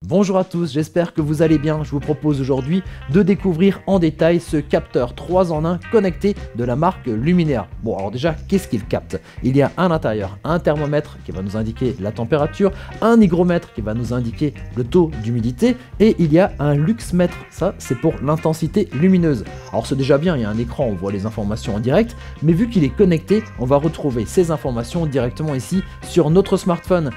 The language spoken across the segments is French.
Bonjour à tous, j'espère que vous allez bien. Je vous propose aujourd'hui de découvrir en détail ce capteur 3 en 1 connecté de la marque Luminaire. Bon, alors déjà, qu'est-ce qu'il capte? Il y a à l'intérieur un thermomètre qui va nous indiquer la température, un hygromètre qui va nous indiquer le taux d'humidité et il y a un luxmètre, ça c'est pour l'intensité lumineuse. Alors c'est déjà bien, il y a un écran, on voit les informations en direct, mais vu qu'il est connecté, on va retrouver ces informations directement ici sur notre smartphone.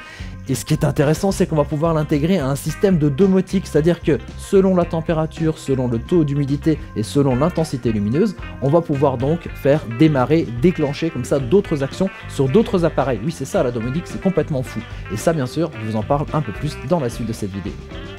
Et ce qui est intéressant, c'est qu'on va pouvoir l'intégrer à un système de domotique, c'est-à-dire que selon la température, selon le taux d'humidité et selon l'intensité lumineuse, on va pouvoir donc faire démarrer, déclencher comme ça d'autres actions sur d'autres appareils. Oui, c'est ça la domotique, c'est complètement fou. Et ça, bien sûr, je vous en parle un peu plus dans la suite de cette vidéo.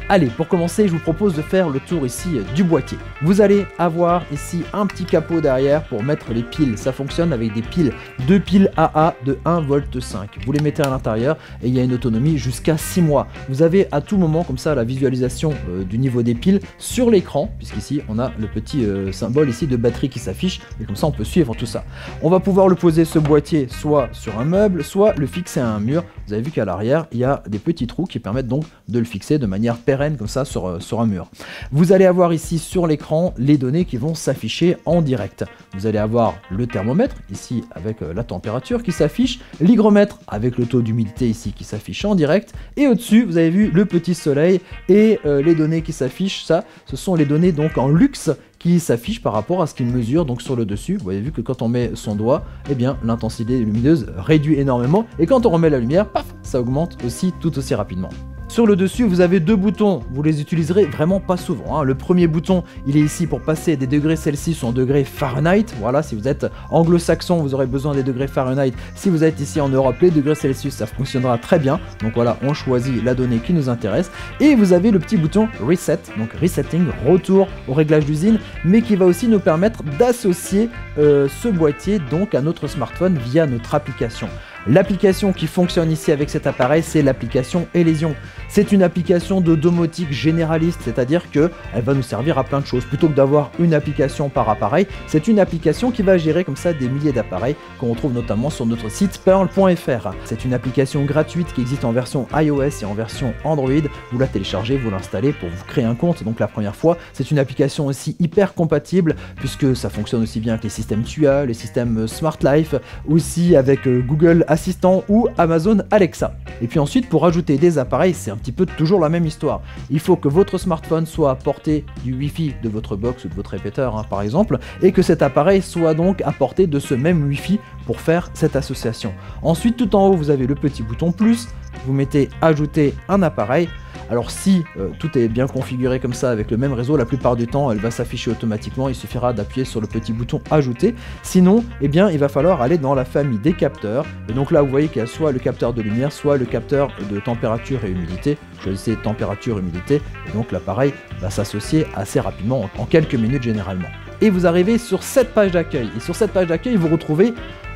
Allez, pour commencer, je vous propose de faire le tour ici du boîtier. Vous allez avoir ici un petit capot derrière pour mettre les piles. Ça fonctionne avec des piles, 2 piles AA de 1,5 V. Vous les mettez à l'intérieur et il y a une autonomie jusqu'à 6 mois. Vous avez à tout moment comme ça la visualisation du niveau des piles sur l'écran, puisqu'ici on a le petit symbole ici de batterie qui s'affiche et comme ça on peut suivre tout ça. On va pouvoir le poser ce boîtier soit sur un meuble, soit le fixer à un mur. Vous avez vu qu'à l'arrière il y a des petits trous qui permettent donc de le fixer de manière pérenne comme ça sur un mur. Vous allez avoir ici sur l'écran les données qui vont s'afficher en direct. Vous allez avoir le thermomètre ici avec la température qui s'affiche, l'hygromètre avec le taux d'humidité ici qui s'affiche en direct et au-dessus vous avez vu le petit soleil et les données qui s'affichent. Ça, ce sont les données donc en luxe qui s'affiche par rapport à ce qu'il mesure donc sur le dessus. Vous avez vu que quand on met son doigt, eh bien l'intensité lumineuse réduit énormément et quand on remet la lumière, paf, ça augmente aussi tout aussi rapidement. Sur le dessus, vous avez deux boutons, vous les utiliserez vraiment pas souvent, hein. Le premier bouton, il est ici pour passer des degrés Celsius en degrés Fahrenheit. Voilà, si vous êtes anglo-saxon, vous aurez besoin des degrés Fahrenheit. Si vous êtes ici en Europe, les degrés Celsius, ça fonctionnera très bien. Donc voilà, on choisit la donnée qui nous intéresse. Et vous avez le petit bouton Reset, donc Resetting, retour au réglage d'usine, mais qui va aussi nous permettre d'associer ce boîtier donc à notre smartphone via notre application. L'application qui fonctionne ici avec cet appareil, c'est l'application Elysion. C'est une application de domotique généraliste, c'est-à-dire qu'elle va nous servir à plein de choses. Plutôt que d'avoir une application par appareil, c'est une application qui va gérer comme ça des milliers d'appareils qu'on retrouve notamment sur notre site pearl.fr. C'est une application gratuite qui existe en version iOS et en version Android. Vous la téléchargez, vous l'installez pour vous créer un compte donc la première fois. C'est une application aussi hyper compatible puisque ça fonctionne aussi bien avec les systèmes TUA, les systèmes Smart Life, aussi avec Google Assistant ou Amazon Alexa. Et puis ensuite, pour ajouter des appareils, c'est un petit peu toujours la même histoire. Il faut que votre smartphone soit à portée du Wi-Fi de votre box ou de votre répéteur, hein, par exemple, et que cet appareil soit donc à portée de ce même Wi-Fi pour faire cette association. Ensuite, tout en haut, vous avez le petit bouton plus, vous mettez ajouter un appareil. Alors si tout est bien configuré comme ça avec le même réseau, la plupart du temps elle va s'afficher automatiquement, il suffira d'appuyer sur le petit bouton ajouter. Sinon, eh bien il va falloir aller dans la famille des capteurs. Et donc là vous voyez qu'il y a soit le capteur de lumière, soit le capteur de température et humidité. Choisissez température, humidité, et donc l'appareil va s'associer assez rapidement, en quelques minutes généralement. Et vous arrivez sur cette page d'accueil. Et sur cette page d'accueil, vous retrouvez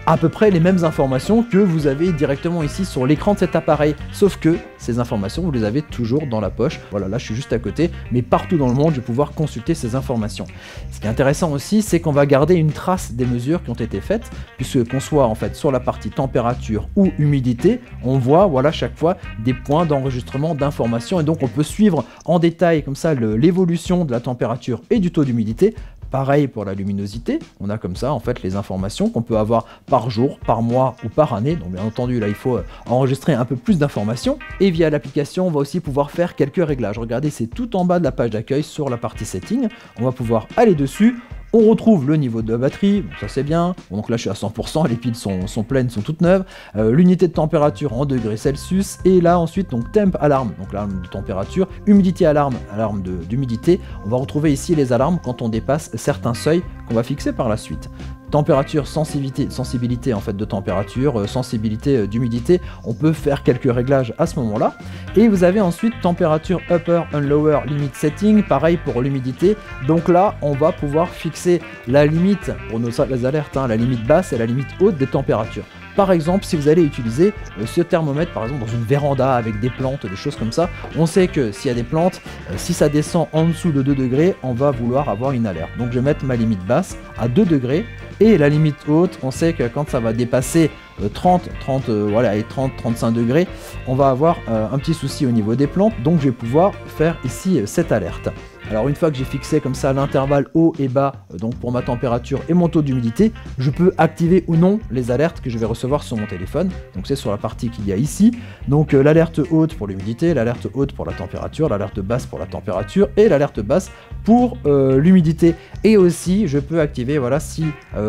à peu près les mêmes informations que vous avez directement ici sur l'écran de cet appareil, sauf que ces informations vous les avez toujours dans la poche. Voilà, là je suis juste à côté, mais partout dans le monde je vais pouvoir consulter ces informations. Ce qui est intéressant aussi, c'est qu'on va garder une trace des mesures qui ont été faites, puisque qu'on soit en fait sur la partie température ou humidité, on voit voilà chaque fois des points d'enregistrement d'informations et donc on peut suivre en détail comme ça l'évolution de la température et du taux d'humidité. Pareil pour la luminosité, on a comme ça en fait les informations qu'on peut avoir par jour, par mois ou par année. Donc bien entendu là il faut enregistrer un peu plus d'informations. Et via l'application on va aussi pouvoir faire quelques réglages. Regardez, c'est tout en bas de la page d'accueil sur la partie setting. On va pouvoir aller dessus. On retrouve le niveau de la batterie, bon, ça c'est bien, bon, donc là je suis à 100%, les piles sont pleines, sont toutes neuves, l'unité de température en degrés Celsius, et là ensuite donc temp alarme, donc l'alarme de température, humidité alarme, alarme d'humidité. On va retrouver ici les alarmes quand on dépasse certains seuils qu'on va fixer par la suite. Température, sensibilité en fait de température, sensibilité d'humidité, on peut faire quelques réglages à ce moment-là. Et vous avez ensuite température upper and lower limit setting, pareil pour l'humidité. Donc là, on va pouvoir fixer la limite pour nos alertes, hein, la limite basse et la limite haute des températures. Par exemple, si vous allez utiliser ce thermomètre par exemple dans une véranda avec des plantes, des choses comme ça, on sait que s'il y a des plantes, si ça descend en dessous de 2 degrés, on va vouloir avoir une alerte. Donc je vais mettre ma limite basse à 2 degrés et la limite haute, on sait que quand ça va dépasser 35 degrés, on va avoir un petit souci au niveau des plantes, donc je vais pouvoir faire ici cette alerte. Alors une fois que j'ai fixé comme ça l'intervalle haut et bas, donc pour ma température et mon taux d'humidité, je peux activer ou non les alertes que je vais recevoir sur mon téléphone. Donc c'est sur la partie qu'il y a ici. Donc l'alerte haute pour l'humidité, l'alerte haute pour la température, l'alerte basse pour la température et l'alerte basse pour l'humidité. Et aussi je peux activer, voilà, si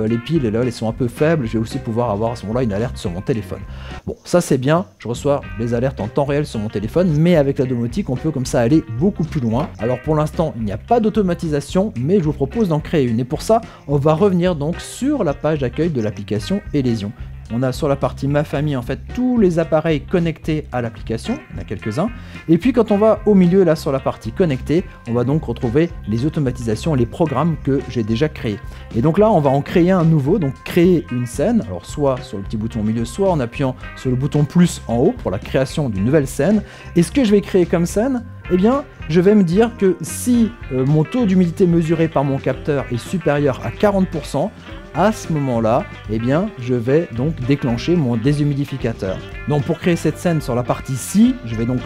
les piles là elles sont un peu faibles, je vais aussi pouvoir avoir à ce moment-là une alerte sur mon téléphone. Bon, ça c'est bien, je reçois les alertes en temps réel sur mon téléphone, mais avec la domotique on peut comme ça aller beaucoup plus loin. Alors pour l'instant il n'y a pas d'automatisation, mais je vous propose d'en créer une. Et pour ça, on va revenir donc sur la page d'accueil de l'application Elésion. On a sur la partie Ma famille en fait tous les appareils connectés à l'application, il y en a quelques-uns. Et puis quand on va au milieu là sur la partie connectée, on va donc retrouver les automatisations, les programmes que j'ai déjà créés. Et donc là on va en créer un nouveau, donc créer une scène, alors soit sur le petit bouton au milieu, soit en appuyant sur le bouton plus en haut pour la création d'une nouvelle scène. Et ce que je vais créer comme scène, eh bien je vais me dire que si mon taux d'humidité mesuré par mon capteur est supérieur à 40%, à ce moment-là, eh bien, je vais donc déclencher mon déshumidificateur. Donc pour créer cette scène sur la partie si, je vais donc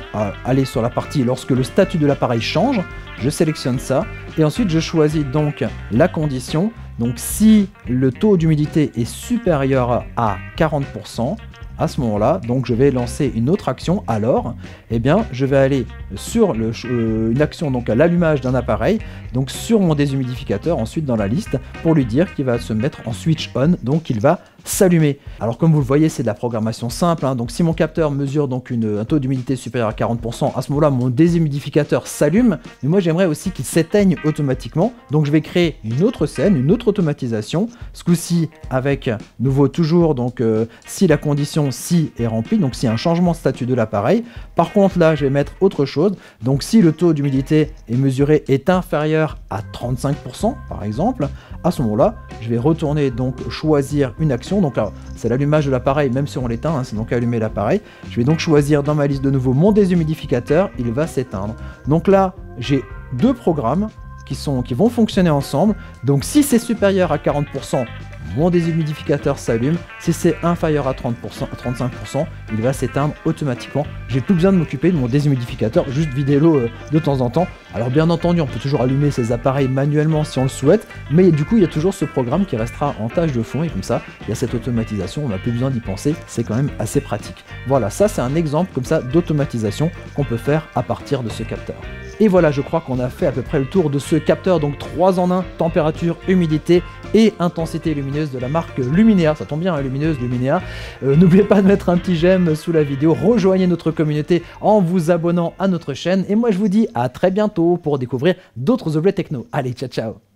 aller sur la partie lorsque le statut de l'appareil change, je sélectionne ça, et ensuite je choisis donc la condition. Donc si le taux d'humidité est supérieur à 40%, à ce moment-là, donc je vais lancer une autre action. Alors, eh bien, je vais aller sur une action, donc à l'allumage d'un appareil, donc sur mon déshumidificateur, ensuite dans la liste, pour lui dire qu'il va se mettre en switch on, donc il va s'allumer. Alors comme vous le voyez, c'est de la programmation simple, hein. Donc si mon capteur mesure donc un taux d'humidité supérieur à 40%, à ce moment-là, mon déshumidificateur s'allume, mais moi j'aimerais aussi qu'il s'éteigne automatiquement. Donc je vais créer une autre scène, une autre automatisation, ce coup-ci avec nouveau toujours, donc si la condition si est remplie, donc s'il y a un changement de statut de l'appareil. Par contre là, je vais mettre autre chose, donc si le taux d'humidité est mesuré est inférieur à 35% par exemple, à ce moment-là, je vais retourner donc choisir une action. Donc là, c'est l'allumage de l'appareil, même si on l'éteint, hein, c'est donc allumer l'appareil. Je vais donc choisir dans ma liste de nouveau mon déshumidificateur, il va s'éteindre. Donc là, j'ai deux programmes qui vont fonctionner ensemble. Donc si c'est supérieur à 40%, mon déshumidificateur s'allume. Si c'est inférieur à 30%, à 35%, il va s'éteindre automatiquement. J'ai plus besoin de m'occuper de mon déshumidificateur, juste vider l'eau de temps en temps. Alors bien entendu, on peut toujours allumer ces appareils manuellement si on le souhaite, mais du coup il y a toujours ce programme qui restera en tâche de fond et comme ça, il y a cette automatisation, on n'a plus besoin d'y penser, c'est quand même assez pratique. Voilà, ça c'est un exemple comme ça d'automatisation qu'on peut faire à partir de ce capteur. Et voilà, je crois qu'on a fait à peu près le tour de ce capteur, donc 3 en 1, température, humidité et intensité lumineuse de la marque Luminea. Ça tombe bien, hein, lumineuse, Luminea. N'oubliez pas de mettre un petit j'aime sous la vidéo, rejoignez notre communauté en vous abonnant à notre chaîne. Et moi je vous dis à très bientôt pour découvrir d'autres objets techno. Allez, ciao ciao.